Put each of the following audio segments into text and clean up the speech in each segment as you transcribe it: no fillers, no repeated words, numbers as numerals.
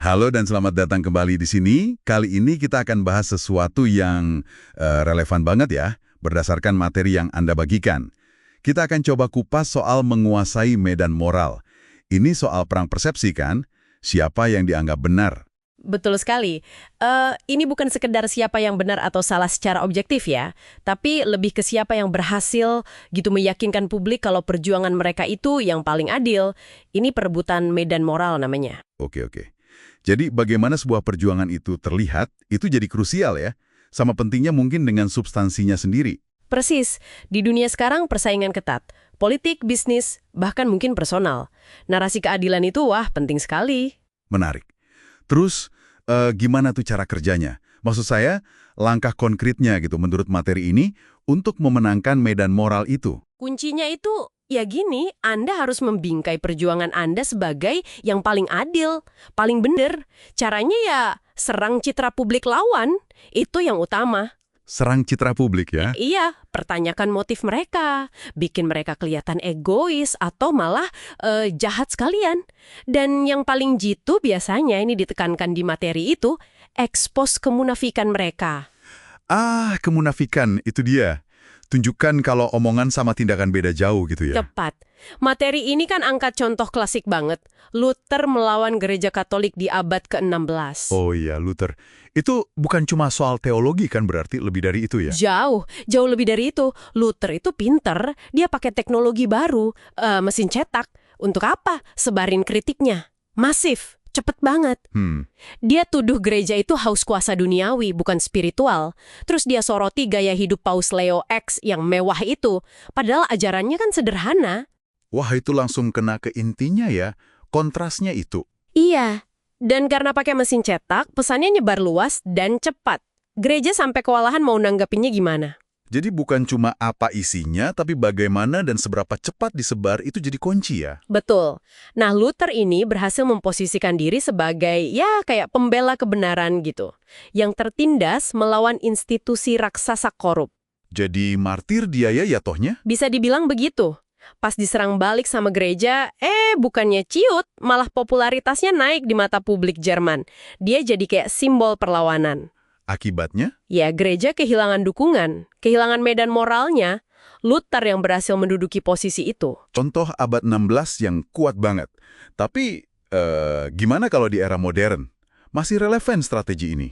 Halo dan selamat datang kembali di sini. Kali ini kita akan bahas sesuatu yang relevan banget ya, berdasarkan materi yang Anda bagikan. Kita akan coba kupas soal menguasai medan moral. Ini soal perang persepsi kan? Siapa yang dianggap benar? Betul sekali. Ini bukan sekedar siapa yang benar atau salah secara objektif ya, tapi lebih ke siapa yang berhasil gitu meyakinkan publik kalau perjuangan mereka itu yang paling adil. Ini perebutan medan moral namanya. Oke. Jadi bagaimana sebuah perjuangan itu terlihat, itu jadi krusial ya. Sama pentingnya mungkin dengan substansinya sendiri. Persis, di dunia sekarang persaingan ketat. Politik, bisnis, bahkan mungkin personal. Narasi keadilan itu penting sekali. Menarik. Terus, gimana tuh cara kerjanya? Maksud saya, langkah konkretnya gitu menurut materi ini untuk memenangkan medan moral itu. Kuncinya itu, ya gini, Anda harus membingkai perjuangan Anda sebagai yang paling adil, paling benar. Caranya ya serang citra publik lawan, itu yang utama. Serang citra publik ya. Iya, pertanyakan motif mereka, bikin mereka kelihatan egois atau malah jahat sekalian. Dan yang paling jitu biasanya ini ditekankan di materi itu, ekspos kemunafikan mereka. Kemunafikan, itu dia. Tunjukkan kalau omongan sama tindakan beda jauh gitu ya. Tepat. Materi ini kan angkat contoh klasik banget. Luther melawan gereja Katolik di abad ke-16. Oh iya, Luther. Itu bukan cuma soal teologi kan berarti lebih dari itu ya? Jauh lebih dari itu. Luther itu pinter, dia pakai teknologi baru, mesin cetak. Untuk apa? Sebarin kritiknya. Masif. Cepet banget. Dia tuduh gereja itu haus kuasa duniawi, bukan spiritual. Terus dia soroti gaya hidup Paus Leo X yang mewah itu. Padahal ajarannya kan sederhana. Wah, itu langsung kena ke intinya ya. Kontrasnya itu. Iya. Dan karena pakai mesin cetak, pesannya nyebar luas dan cepat. Gereja sampai kewalahan mau nanggapinnya gimana? Jadi bukan cuma apa isinya, tapi bagaimana dan seberapa cepat disebar itu jadi kunci ya? Betul. Nah, Luther ini berhasil memposisikan diri sebagai, ya kayak pembela kebenaran gitu. Yang tertindas melawan institusi raksasa korup. Jadi martir dia ya tohnya? Bisa dibilang begitu. Pas diserang balik sama gereja, bukannya ciut, malah popularitasnya naik di mata publik Jerman. Dia jadi kayak simbol perlawanan. Akibatnya? Ya, gereja kehilangan dukungan, kehilangan medan moralnya. Luther yang berhasil menduduki posisi itu. Contoh abad 16 yang kuat banget. Tapi, gimana kalau di era modern? Masih relevan strategi ini?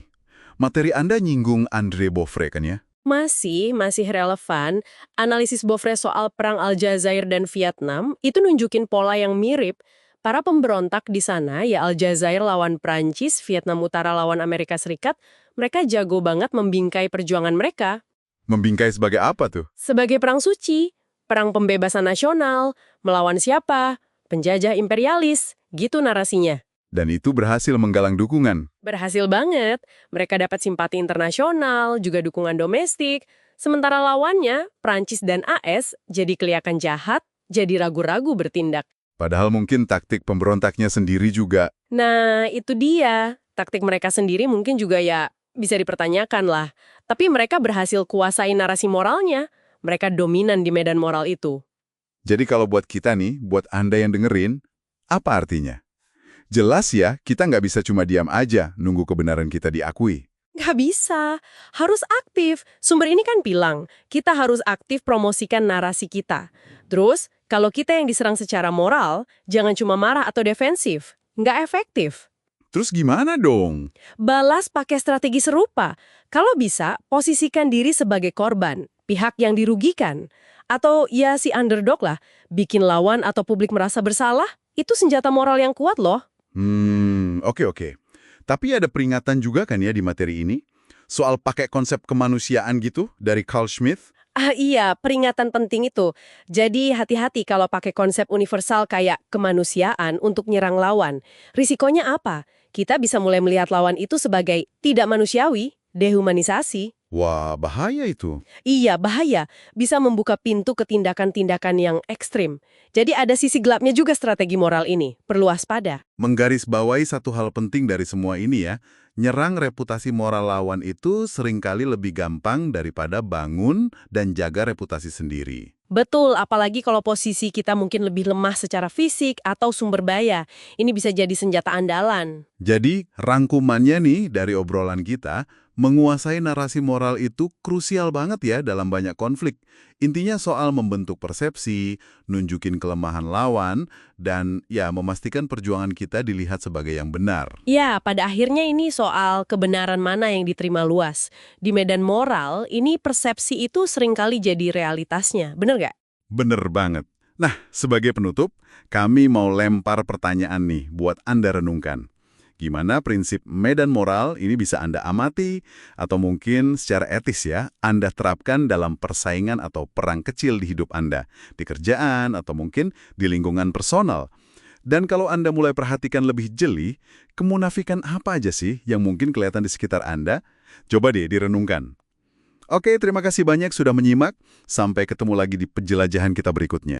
Materi Anda nyinggung André Boffre kan ya? Masih relevan. Analisis Boffre soal perang Aljazair dan Vietnam itu nunjukin pola yang mirip. Para pemberontak di sana, ya Aljazair lawan Prancis, Vietnam Utara lawan Amerika Serikat, mereka jago banget membingkai perjuangan mereka. Membingkai sebagai apa tuh? Sebagai perang suci, perang pembebasan nasional, melawan siapa? Penjajah imperialis, gitu narasinya. Dan itu berhasil menggalang dukungan. Berhasil banget. Mereka dapat simpati internasional, juga dukungan domestik. Sementara lawannya, Prancis dan AS, jadi kelihatan jahat, jadi ragu-ragu bertindak. Padahal mungkin taktik pemberontaknya sendiri juga. Nah, itu dia. Taktik mereka sendiri mungkin juga ya bisa dipertanyakan lah. Tapi mereka berhasil kuasai narasi moralnya. Mereka dominan di medan moral itu. Jadi kalau buat kita nih, buat Anda yang dengerin, apa artinya? Jelas ya, kita nggak bisa cuma diam aja nunggu kebenaran kita diakui. Nggak bisa. Harus aktif. Sumber ini kan bilang, kita harus aktif promosikan narasi kita. Terus, kalau kita yang diserang secara moral, jangan cuma marah atau defensif. Nggak efektif. Terus gimana dong? Balas pakai strategi serupa. Kalau bisa, posisikan diri sebagai korban, pihak yang dirugikan. Atau ya si underdog lah, bikin lawan atau publik merasa bersalah, itu senjata moral yang kuat loh. Oke. Tapi ada peringatan juga kan ya di materi ini? Soal pakai konsep kemanusiaan gitu dari Carl Schmitt? Iya, peringatan penting itu. Jadi hati-hati kalau pakai konsep universal kayak kemanusiaan untuk nyerang lawan. Risikonya apa? Kita bisa mulai melihat lawan itu sebagai tidak manusiawi. dehumanisasi. Wah, bahaya itu. Iya, bahaya. Bisa membuka pintu ke tindakan-tindakan yang ekstrim. Jadi ada sisi gelapnya juga strategi moral ini. Perlu waspada. Menggarisbawahi satu hal penting dari semua ini ya, nyerang reputasi moral lawan itu seringkali lebih gampang daripada bangun dan jaga reputasi sendiri. Betul, apalagi kalau posisi kita mungkin lebih lemah secara fisik atau sumber daya. Ini bisa jadi senjata andalan. Jadi, rangkumannya nih dari obrolan kita, menguasai narasi moral itu krusial banget ya dalam banyak konflik. Intinya soal membentuk persepsi, nunjukin kelemahan lawan, dan ya memastikan perjuangan kita dilihat sebagai yang benar. Ya, pada akhirnya ini soal kebenaran mana yang diterima luas. Di medan moral, ini persepsi itu seringkali jadi realitasnya. Bener nggak? Bener banget. Nah, sebagai penutup, kami mau lempar pertanyaan nih buat Anda renungkan. Gimana prinsip medan moral ini bisa Anda amati atau mungkin secara etis ya, Anda terapkan dalam persaingan atau perang kecil di hidup Anda, di kerjaan atau mungkin di lingkungan personal. Dan kalau Anda mulai perhatikan lebih jeli, kemunafikan apa aja sih yang mungkin kelihatan di sekitar Anda? Coba deh direnungkan. Oke, terima kasih banyak sudah menyimak. Sampai ketemu lagi di penjelajahan kita berikutnya.